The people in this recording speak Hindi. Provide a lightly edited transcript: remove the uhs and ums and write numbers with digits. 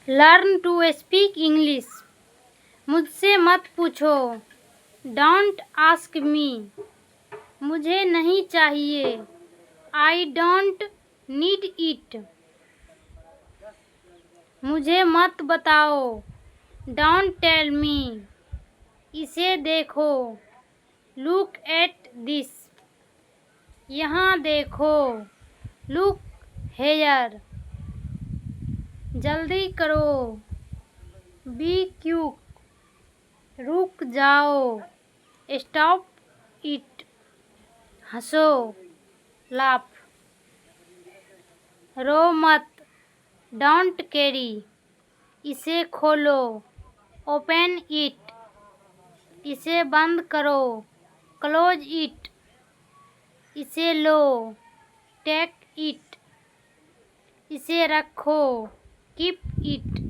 Learn to speak English. मुझसे मत पूछो। Don't ask me. मुझे नहीं चाहिए। I don't need it. मुझे मत बताओ। Don't tell me. इसे देखो। Look at this. यहाँ देखो। Look here. जल्दी करो। Be quick. रुक जाओ। Stop it. हंसो। लाफ। रो मत। Don't carry. इसे खोलो। Open it. इसे बंद करो। Close it. इसे लो। Take it. इसे रखो। Keep it.